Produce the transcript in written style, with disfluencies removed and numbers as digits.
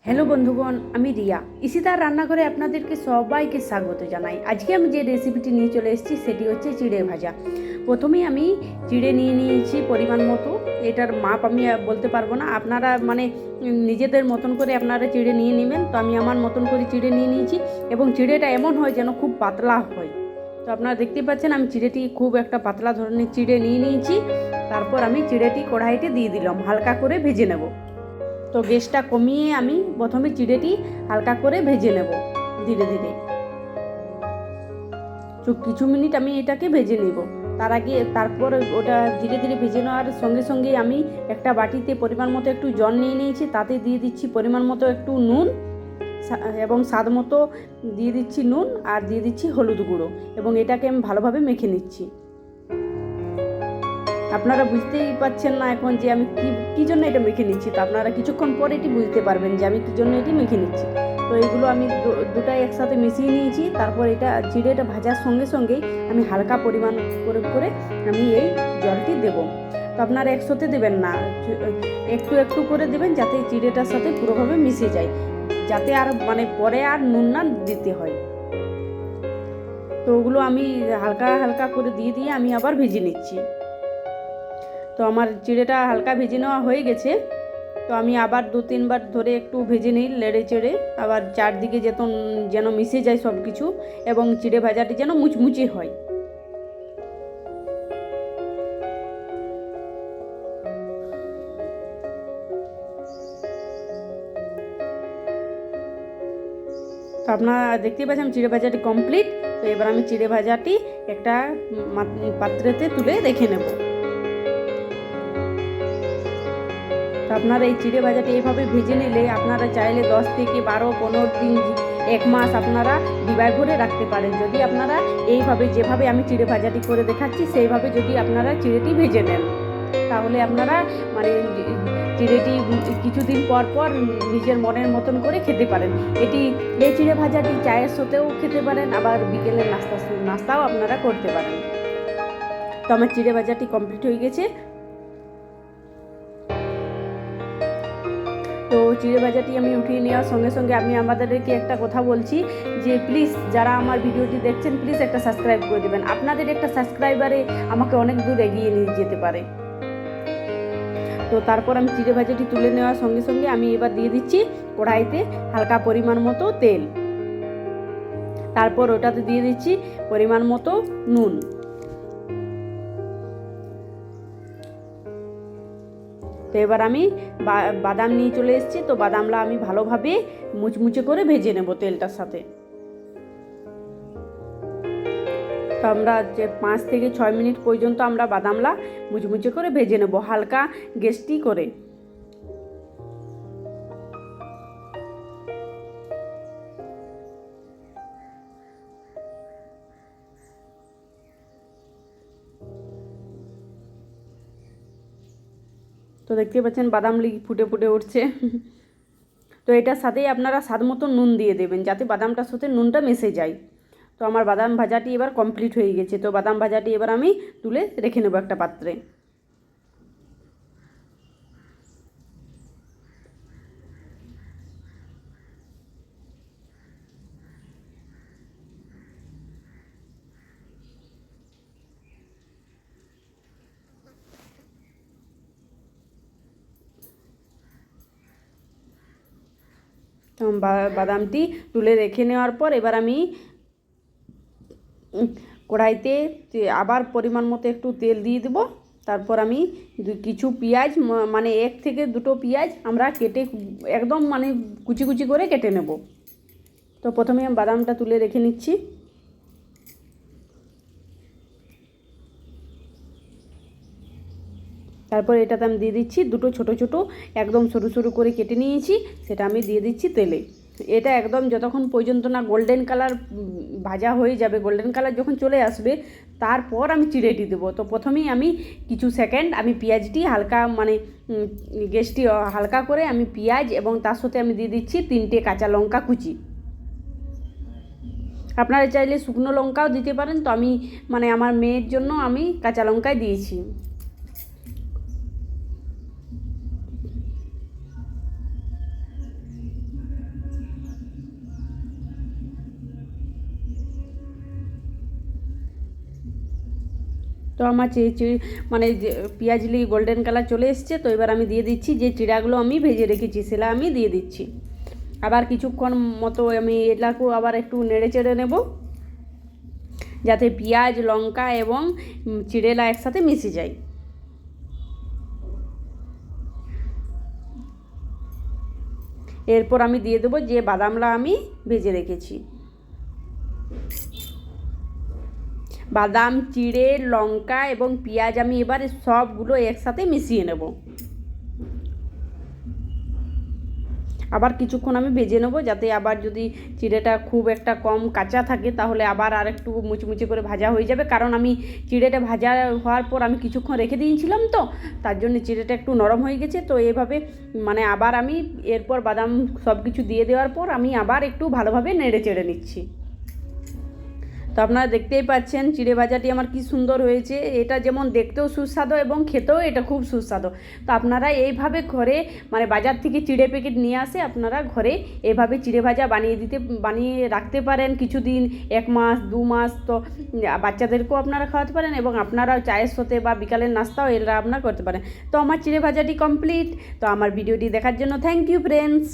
Hello বন্ধুগণ, আমি রিয়া ইসিতার রান্নাঘরে আপনাদেরকে সবাইকে স্বাগত জানাই। আজকে আমি যে রেসিপিটি নিয়ে চলে এসেছি সেটি হচ্ছে চিড়ে ভাজা। প্রথমেই আমি চিড়ে নিয়ে নিয়েছি পরিমাণ মতো। এটার মাপ আমি বলতে পারবো না, আপনারা নিজেদের মতন করে আপনারা চিড়ে নিয়ে নেবেন। তো আমি আমার মতন করে চিড়ে নিয়ে নিয়েছি এবং চিড়েটা এমন হয় যেন খুব পাতলা হয়। তো আপনারা দেখতে পাচ্ছেন আমি চিড়েটি খুব একটা পাতলা ধরনের চিড়ে নিয়ে নিয়েছি। তারপর আমি চিড়েটি কড়াইতে দিয়ে দিলাম, হালকা করে ভেজে নেব। তো গ্যাসটা কমিয়ে আমি প্রথমে চিড়েটি হালকা করে ভেজে নেব ধীরে ধীরে। তো কিছু মিনিট আমি এটাকে ভেজে নেব। তারপর ওটা ধীরে ধীরে ভেজে নেওয়ার সঙ্গে সঙ্গে আমি একটা বাটিতে পরিমাণ মতো একটু জল নিয়ে নিয়েছি, তাতে দিয়ে দিচ্ছি পরিমাণ মতো একটু নুন এবং স্বাদ মতো দিয়ে দিচ্ছি নুন, আর দিয়ে দিচ্ছি হলুদ গুঁড়ো এবং এটাকে আমি ভালোভাবে মেখে নিচ্ছি। আপনারা বুঝতেই পারছেন না এখন যে আমি কী জন্য এটা মেখে নিচ্ছি। তো আপনারা কিছুক্ষণ পর এটি বুঝতে পারবেন যে আমি কী জন্য এটি মেখে নিচ্ছি। তো এগুলো আমি দুটাই একসাথে মিশিয়ে নিয়েছি। তারপর এটা চিড়েটা ভাজার সঙ্গে সঙ্গেই আমি হালকা পরিমাণ করে আমি এই জলটি দেব। তো আপনারা একসাথে দেবেন না, একটু একটু করে দেবেন যাতে চিড়েটার সাথে পুরোভাবে মিশে যায়, যাতে আর পরে আর নুন না দিতে হয়। তো ওগুলো আমি হালকা হালকা করে দিয়ে আমি আবার ভেজে নিচ্ছি। তো আমার চিড়েটা হালকা ভেজে নেওয়া হয়ে গেছে। তো আমি আবার 2-3 বার ধরে একটু ভেজে নিই লেড়ে চেড়ে, আবার চারদিকে যেন মিশে যায় সব কিছু এবং চিড়ে ভাজাটি যেন মুচমুচে হয়। তো আপনারা দেখতেই পাচ্ছেন চিড়ে ভাজাটি কমপ্লিট। তো এবার আমি চিড়ে ভাজাটি একটা পাত্রেতে তুলে রেখে নেব। তো আপনারা এই চিড়ে ভাজাটি এইভাবে ভেজে নিলে আপনারা চাইলে 10 থেকে 12-15 দিন, 1 মাস আপনারা ডিবায় ভরে রাখতে পারেন, যদি আপনারা এইভাবে যেভাবে আমি চিড়ে ভাজাটি করে দেখাচ্ছি সেইভাবে যদি আপনারা চিড়েটি ভেজে নেন। তাহলে আপনারা চিড়েটি কিছুদিন পর পর নিজের মনের মতন করে খেতে পারেন। এই চিড়ে ভাজাটি চায়ের সাথেও খেতে পারেন, আবার বিকেলের নাস্তাও আপনারা করতে পারেন। তো আমার চিড়ে ভাজাটি কমপ্লিট হয়ে গেছে। তো চিড়ে ভাজাটি আমি উঠিয়ে নেওয়ার সঙ্গে সঙ্গে আমি আমাদেরকে একটা কথা বলছি যে প্লিজ যারা আমার ভিডিওটি দেখছেন প্লিজ একটা সাবস্ক্রাইব করে দেবেন। আপনাদের একটা সাবস্ক্রাইবারে আমাকে অনেক দূর এগিয়ে নিয়ে যেতে পারে। তো তারপর আমি চিড়ে ভাজাটি তুলে নেওয়ার সঙ্গে সঙ্গে আমি এবার দিয়ে দিচ্ছি কড়াইতে হালকা পরিমাণ মতো তেল। তারপর ওটাতে দিয়ে দিচ্ছি পরিমাণ মতো নুন। তো এবার আমি বাদাম নিয়ে চলে এসেছি। তো বাদামটা আমি ভালোভাবে মুচমুচে করে ভেজে নেব তেলটার সাথে। তো আমরা 5 থেকে 6 মিনিট পর্যন্ত আমরা বাদামটা মুচমুচে করে ভেজে নেব হালকা গ্যাসটি করে। তো দেখতে পাচ্ছেন বাদাম ফুটে ফুটে উঠছে। তো এটার সাথেই আপনারা স্বাদ মতো নুন দিয়ে দেবেন যাতে বাদামটার সাথে নুনটা মিশে যায়। তো আমার বাদাম ভাজাটি এবার কমপ্লিট হয়ে গেছে। তো বাদাম ভাজাটি এবার আমি তুলে রেখে নেব একটা পাত্রে। তো বাদামটি তুলে রেখে নেওয়ার পর এবার আমি কড়াইতে আবার পরিমাণ মতো একটু তেল দিয়ে দেবো। তারপর আমি কিছু পেঁয়াজ 1 থেকে 2টো পেঁয়াজ আমরা কেটে একদম কুচি কুচি করে কেটে নেব। তো প্রথমে আমি বাদামটা তুলে রেখে নিচ্ছি। তারপর এটাতে আমি দিয়ে দিচ্ছি 2টো ছোটো ছোটো একদম সরু সরু করে কেটে নিয়েছি, সেটা আমি দিয়ে দিচ্ছি তেলে। এটা একদম যতক্ষণ পর্যন্ত না গোল্ডেন কালার ভাজা হয়ে যাবে, গোল্ডেন কালার যখন চলে আসবে তারপর আমি চিড়েটি দেবো। তো প্রথমেই আমি কিছু সেকেন্ড আমি পেঁয়াজটি হালকা গ্যাসটি হালকা করে আমি পেঁয়াজ এবং তার সাথে আমি দিয়ে দিচ্ছি 3টে কাঁচা লঙ্কা কুচি। আপনারা চাইলে শুকনো লঙ্কাও দিতে পারেন। তো আমি আমার মেয়ের জন্য আমি কাঁচা লঙ্কাই দিয়েছি। তো আমার মানে যে পেঁয়াজলি গোল্ডেন কালার চলে এসছে। তো এবার আমি দিয়ে দিচ্ছি যে চিড়াগুলো আমি ভেজে রেখেছি, সেটা আমি দিয়ে দিচ্ছি। আবার কিছুক্ষণ মতো আমি এটাকেও আবার একটু নেড়ে চেড়ে নেব, যাতে পেঁয়াজ, লঙ্কা এবং চিড়েলা একসাথে মিশে যায়। এরপর আমি দিয়ে দেবো যে বাদামলা আমি ভেজে রেখেছি। বাদাম, চিড়ে, লঙ্কা এবং পেঁয়াজ আমি এবার সবগুলো একসাথে মিশিয়ে নেব। আবার কিছুক্ষণ আমি ভেজে নেবো, যাতে আবার যদি চিড়েটা খুব একটা কম কাঁচা থাকে তাহলে আবার আর একটু মুচমুচে করে ভাজা হয়ে যাবে, কারণ আমি চিড়েটা ভাজা হওয়ার পর আমি কিছুক্ষণ রেখে দিয়েছিলাম, তো তার জন্য চিড়েটা একটু নরম হয়ে গেছে। তো এভাবে মানে আবার আমি এরপর বাদাম সব কিছু দিয়ে দেওয়ার পর আমি আবার একটু ভালোভাবে নেড়ে চেড়ে নিচ্ছি। তো আপনারা দেখতেই পাচ্ছেন চিড়ে ভাজাটি আমার কি সুন্দর হয়েছে। এটা যেমন দেখতেও সুস্বাদু এবং খেতেও এটা খুব সুস্বাদু। তো আপনারা এইভাবে ঘরে মানে বাজার থেকে চিড়ে প্যাকেট নিয়ে আসে আপনারা ঘরে এভাবে চিড়ে ভাজা বানিয়ে রাখতে পারেন কিছুদিন, 1 মাস 2 মাস। তো বাচ্চাদেরকেও আপনারা খাওয়াতে পারেন এবং আপনারাও চায়ের সাথে বা বিকালের নাস্তাও এরা আপনারা করতে পারেন। তো আমার চিড়ে ভাজাটি কমপ্লিট। তো আমার ভিডিওটি দেখার জন্য থ্যাংক ইউ ফ্রেন্ডস।